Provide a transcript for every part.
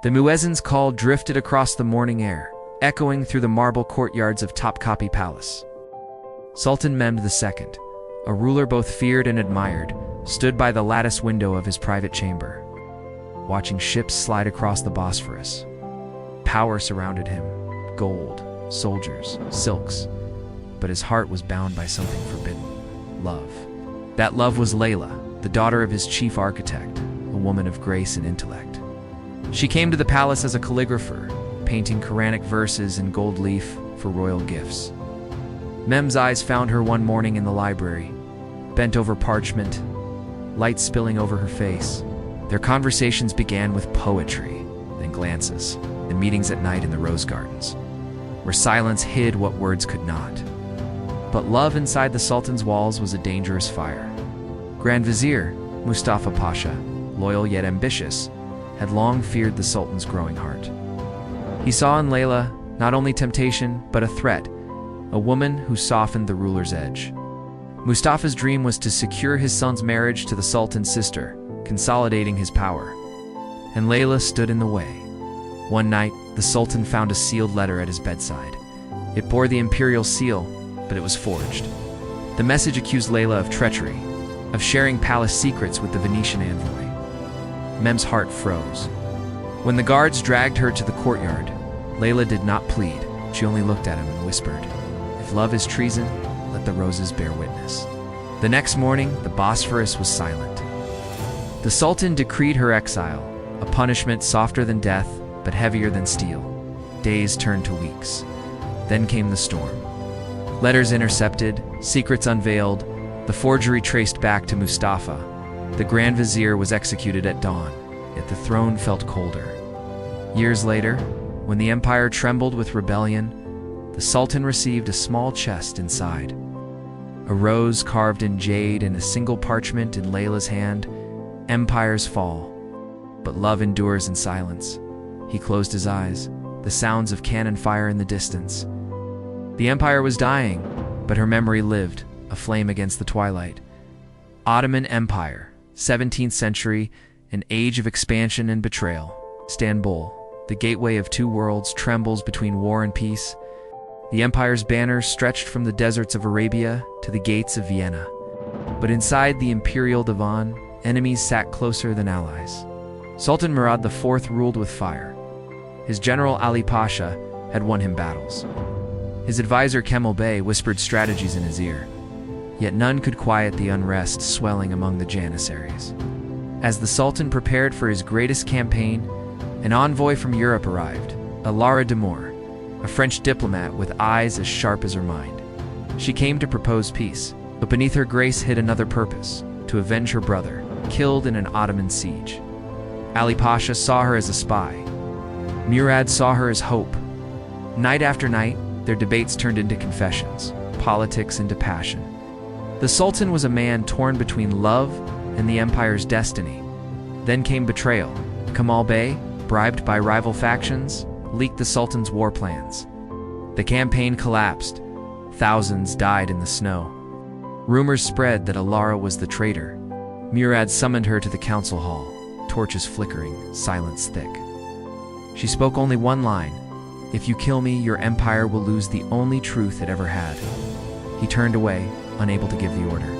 The muezzin's call drifted across the morning air, echoing through the marble courtyards of Topkapi Palace. Sultan Mehmed II, a ruler both feared and admired, stood by the lattice window of his private chamber, watching ships slide across the Bosphorus. Power surrounded him, gold, soldiers, silks, but his heart was bound by something forbidden: love. That love was Layla, the daughter of his chief architect, a woman of grace and intellect. She came to the palace as a calligrapher, painting Quranic verses in gold leaf for royal gifts. Mehmed's eyes found her one morning in the library, bent over parchment, light spilling over her face. Their conversations began with poetry, then glances, then meetings at night in the rose gardens, where silence hid what words could not. But love inside the Sultan's walls was a dangerous fire. Grand Vizier Mustafa Pasha, loyal yet ambitious, had long feared the Sultan's growing heart. He saw in Layla not only temptation, but a threat, a woman who softened the ruler's edge. Mustafa's dream was to secure his son's marriage to the Sultan's sister, consolidating his power. And Layla stood in the way. One night, the Sultan found a sealed letter at his bedside. It bore the imperial seal, but it was forged. The message accused Layla of treachery, of sharing palace secrets with the Venetian envoy. Mehmed's heart froze. When the guards dragged her to the courtyard, Layla did not plead. She only looked at him and whispered, "If love is treason, let the roses bear witness." The next morning, the Bosphorus was silent. The Sultan decreed her exile, a punishment softer than death, but heavier than steel. Days turned to weeks. Then came the storm. Letters intercepted, secrets unveiled, the forgery traced back to Mustafa. The Grand Vizier was executed at dawn, yet the throne felt colder. Years later, when the empire trembled with rebellion, the Sultan received a small chest inside. A rose carved in jade and a single parchment in Layla's hand. Empires fall, but love endures in silence. He closed his eyes, the sounds of cannon fire in the distance. The empire was dying, but her memory lived, a flame against the twilight. Ottoman Empire, 17th century, an age of expansion and betrayal. Istanbul, the gateway of two worlds, trembles between war and peace. The empire's banners stretched from the deserts of Arabia to the gates of Vienna. But inside the imperial divan, enemies sat closer than allies. Sultan Murad IV ruled with fire. His general Ali Pasha had won him battles. His advisor Kemal Bey whispered strategies in his ear. Yet none could quiet the unrest swelling among the Janissaries. As the Sultan prepared for his greatest campaign, an envoy from Europe arrived, Alara Damour, a French diplomat with eyes as sharp as her mind. She came to propose peace, but beneath her grace hid another purpose: to avenge her brother, killed in an Ottoman siege. Ali Pasha saw her as a spy. Murad saw her as hope. Night after night, their debates turned into confessions, politics into passion. The Sultan was a man torn between love and the empire's destiny. Then came betrayal. Kemal Bey, bribed by rival factions, leaked the Sultan's war plans. The campaign collapsed. Thousands died in the snow. Rumors spread that Alara was the traitor. Murad summoned her to the council hall, torches flickering, silence thick. She spoke only one line: "If you kill me, your empire will lose the only truth it ever had." He turned away, unable to give the order.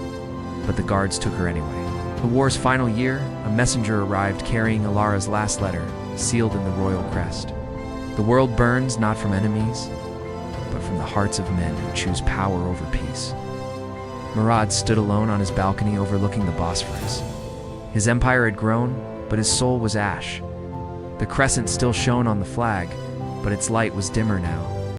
But the guards took her anyway. The war's final year, a messenger arrived carrying Alara's last letter, sealed in the royal crest. The world burns not from enemies, but from the hearts of men who choose power over peace. Murad stood alone on his balcony overlooking the Bosphorus. His empire had grown, but his soul was ash. The crescent still shone on the flag, but its light was dimmer now.